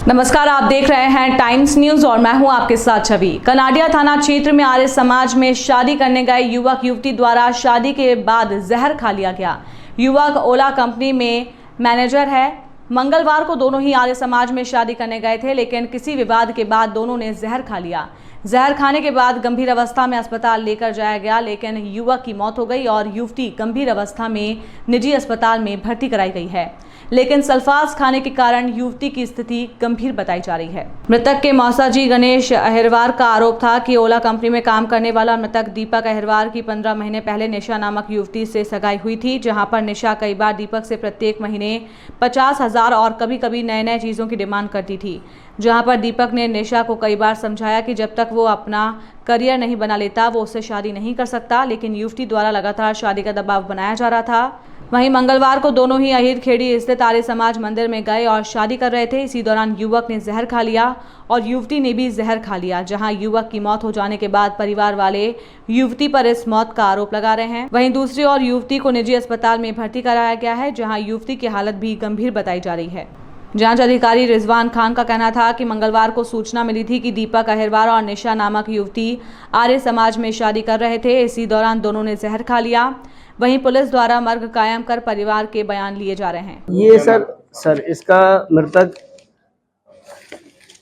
नमस्कार, आप देख रहे हैं टाइम्स न्यूज और मैं हूं आपके साथ छवि। कनाडिया थाना क्षेत्र में आर्य समाज में शादी करने गए युवक युवती द्वारा शादी के बाद जहर खा लिया गया। युवक ओला कंपनी में मैनेजर है। मंगलवार को दोनों ही आर्य समाज में शादी करने गए थे, लेकिन किसी विवाद के बाद दोनों ने जहर खा लिया। जहर खाने के बाद गंभीर अवस्था में अस्पताल लेकर जाया गया, लेकिन युवक की मौत हो गई और युवती गंभीर अवस्था में निजी अस्पताल में भर्ती कराई गई है, लेकिन सल्फास खाने के कारण युवती की स्थिति गंभीर बताई जा रही है। मृतक के मौसाजी गणेश अहिरवार का आरोप था कि ओला कंपनी में काम करने वाला मृतक दीपक अहिरवार की 15 महीने पहले निशा नामक युवती से सगाई हुई थी, जहां पर निशा कई बार दीपक से प्रत्येक महीने 50,000 और कभी कभी नए नए चीज़ों की डिमांड करती थी, जहां पर दीपक ने निशा को कई बार समझाया कि जब तक वो अपना करियर नहीं बना लेता वो उससे शादी नहीं कर सकता, लेकिन युवती द्वारा लगातार शादी का दबाव बनाया जा रहा था। वहीं मंगलवार को दोनों ही अहिर खेड़ी स्थित आर्य समाज मंदिर में गए और शादी कर रहे थे। इसी दौरान युवक ने जहर खा लिया और युवती ने भी जहर खा लिया, जहां युवक की मौत हो जाने के बाद परिवार वाले युवती पर इस मौत का आरोप लगा रहे हैं। वहीं दूसरी ओर युवती को निजी अस्पताल में भर्ती कराया गया है, जहां युवती की हालत भी गंभीर बताई जा रही है। जांच अधिकारी रिजवान खान का कहना था कि मंगलवार को सूचना मिली थी कि दीपक अहिरवार और निशा नामक युवती आर्य समाज में शादी कर रहे थे। इसी दौरान दोनों ने जहर खा लिया। वहीं पुलिस द्वारा मर्ग कायम कर परिवार के बयान लिए जा रहे हैं। ये सर इसका मृतक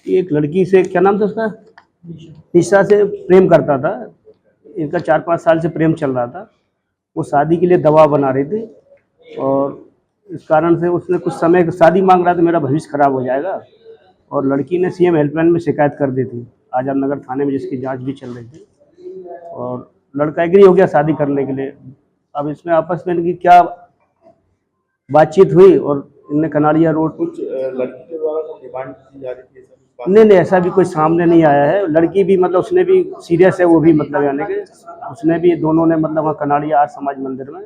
एक लड़की से, क्या नाम था उसका, निशा से प्रेम करता था। इनका 4-5 साल से प्रेम चल रहा था। वो शादी के लिए दबाव बना रही थी और इस कारण से उसने कुछ समय शादी मांग रहा था, मेरा भविष्य खराब हो जाएगा, और लड़की ने सीएम हेल्पलाइन में शिकायत कर दी थी आजाद नगर थाने में, जिसकी जांच भी चल रही थी, और लड़का एग्री हो गया शादी करने के लिए। अब इसमें आपस में इनकी क्या बातचीत हुई और इनने कनाड़िया रोड कुछ लड़की के द्वारा डिमांड की जा रही थी। नहीं, ऐसा भी कोई सामने नहीं आया है। लड़की भी मतलब उसने भी सीरियस है, वो भी मतलब यानी कि उसने भी, दोनों ने मतलब वहाँ कनाड़िया आर्य समाज मंदिर में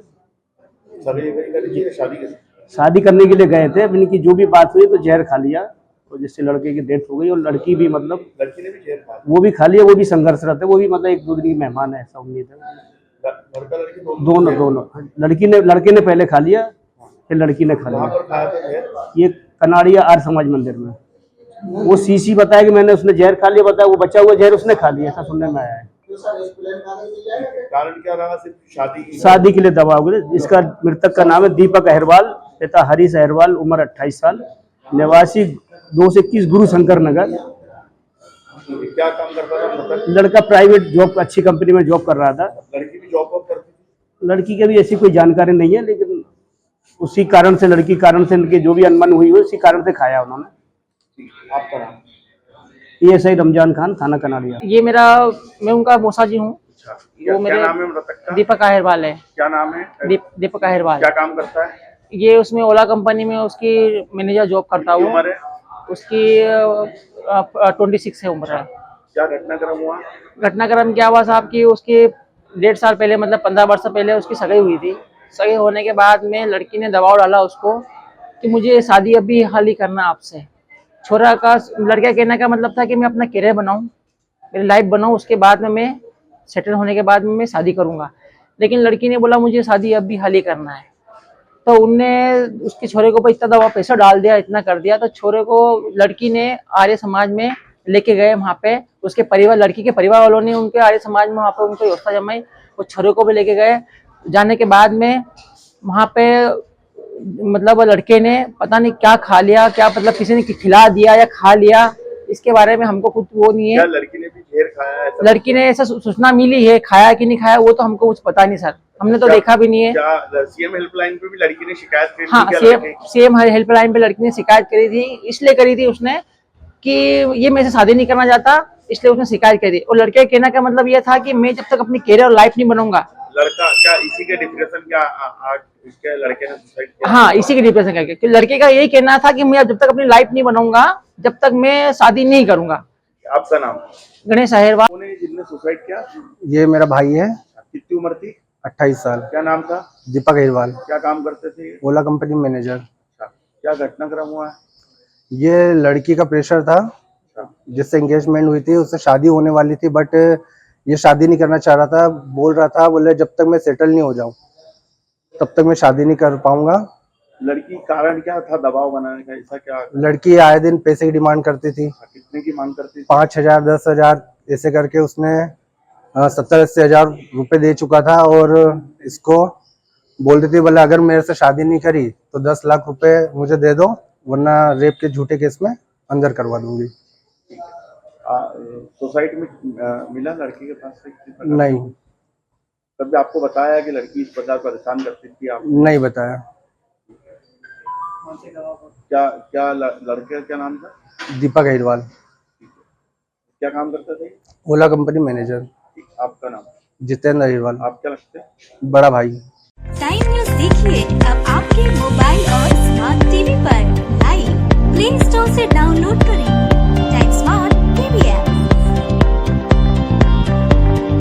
शादी करने के लिए गए थे। अब इनकी जो भी बात हुई तो जहर खा लिया और जिससे लड़के की डेथ हो गई, और लड़की भी मतलब लड़की ने भी जहर खा वो भी खा लिया। वो भी संघर्षरत है, वो भी मतलब 1-2 दिन की मेहमान है, ऐसा उम्मीद है। लड़का लड़की दोनों लड़के ने पहले खा लिया, फिर लड़की ने खा लिया। ये कनाड़िया आर्य समाज मंदिर में। वो सीसी बताया कि मैंने, उसने जहर खा लिया बताया, वो बचा हुआ जहर उसने खा लिया, ऐसा सुनने में आया है। कारण क्या रहा? सिर्फ शादी के लिए दबाव। इसका मृतक का नाम है दीपक अहिरवाल, पिता हरीश अहिरवाल, उम्र 28 साल, निवासी 221 गुरु शंकर नगर। क्या काम करता था? लड़का प्राइवेट जॉब, अच्छी कंपनी में जॉब कर रहा था। लड़की भी जॉब करती थी? लड़की की भी ऐसी कोई जानकारी नहीं है, लेकिन उसी कारण से, लड़की कारण से इनकी जो भी अनबन हुई उसी कारण से खाया उन्होंने। आपका नाम? PSI रमजान खान, थाना कनाड़िया। ये मैं उनका मौसाजी हूँ। वो मेरे नाम है मृतक का? दीपक अहिरवाल है। क्या नाम है? दीपक अहिरवाल। क्या काम करता है? ये उसमें ओला कंपनी में उसकी मैनेजर जॉब करता हूँ। उम्र है उसकी 26 है उम्र है। क्या घटनाक्रम हुआ? घटनाक्रम क्या हुआ साहब कि उसकी 1.5 साल पहले, मतलब 15 वर्ष पहले उसकी सगाई हुई थी। सगाई होने के बाद में लड़की ने दबाव डाला उसको कि मुझे शादी अभी हाल ही करना आपसे। लड़का कहने का मतलब था कि मैं अपना करियर बनाऊं, मेरी लाइफ बनाऊं, उसके बाद में मैं सेटल होने के बाद में मैं शादी करूंगा। लेकिन लड़की ने बोला मुझे शादी अभी हाल ही करना है। तो उनने उसके छोरे के ऊपर इतना दबाव, पैसा डाल दिया, इतना कर दिया। तो छोरे को लड़की ने आर्य समाज में लेके गए। वहाँ पे उसके परिवार, लड़की के परिवार वालों ने उनके आर्य समाज में वहाँ पे उनको व्यवस्था जमाई। वो छोरे को भी लेके गए। जाने के बाद में वहाँ पे मतलब लड़के ने पता नहीं क्या खा लिया, क्या मतलब किसी ने खिला दिया या खा लिया, इसके बारे में हमको कुछ वो नहीं है। क्या लड़की ने भी जहर खाया है? लड़की ने ऐसा सूचना मिली है, खाया कि नहीं खाया वो तो हमको कुछ पता नहीं सर, हमने तो देखा भी नहीं है। क्या सीएम हेल्पलाइन पे भी लड़की ने शिकायत करी? हाँ, सीएम हेल्पलाइन पे लड़की ने शिकायत करी थी। इसलिए करी थी उसने कि ये मेरे से शादी नहीं करना चाहता, इसलिए उसने शिकायत करी थी। और लड़के का कहने का मतलब ये था कि मैं जब तक अपनी करियर और लाइफ नहीं बनाऊंगा। लड़का क्या इसी के डिप्रेशन, क्या इसके लड़के ने सुसाइड किया? हाँ, इसी के डिप्रेशन करके, कि लड़के का यही कहना था कि मैं जब तक अपनी लाइफ नहीं बनाऊंगा, जब तक मैं शादी नहीं करूंगा। आपका नाम? गणेश अहिरवार। जिसने सुसाइड किया? ये मेरा भाई है। कितनी उम्र थी? 28 साल। क्या नाम था? दीपक अहिरवाल। क्या काम करते थे? ओला कंपनी मैनेजर। क्या घटनाक्रम हुआ है? ये लड़की का प्रेशर था, जिससे एंगेजमेंट हुई थी, उससे शादी होने वाली थी, बट ये शादी नहीं करना चाह रहा था। बोल रहा था, बोले जब तक मैं सेटल नहीं हो जाऊं तब तक मैं शादी नहीं कर पाऊंगा। लड़की कारण क्या था दबाव बनाने का, ऐसा क्या लड़की आए दिन पैसे की डिमांड करती थी, कितने की मांग करती थी? 5,000 10,000 ऐसे करके उसने 70-80 हजार रुपए दे चुका था। और इसको बोलती थी बोले अगर मेरे से शादी नहीं करी तो 10 लाख रुपए मुझे दे दो, वरना रेप के झूठे केस में अंदर करवा दूंगी। सोसाइटी में मिला लड़की के पास से किसी प्रकार? नहीं, कभी आपको बताया कि लड़की इस प्रकार परेशान करती थी आप? नहीं बताया। क्या क्या लड़के का क्या नाम था? दीपक अहिरवाल, क्या काम करते थे? ओला कंपनी मैनेजर। आपका नाम? जितेंद्र अहिरवाल, आप क्या लगते हैं? बड़ा भाई। टाइम न्यूज देखिए अब आपके मोबाइल और स्मार्ट टीवी पर। लाइव प्ले स्टोर से डाउनलोड करें टाइम स्मार्ट टीवी ऐप।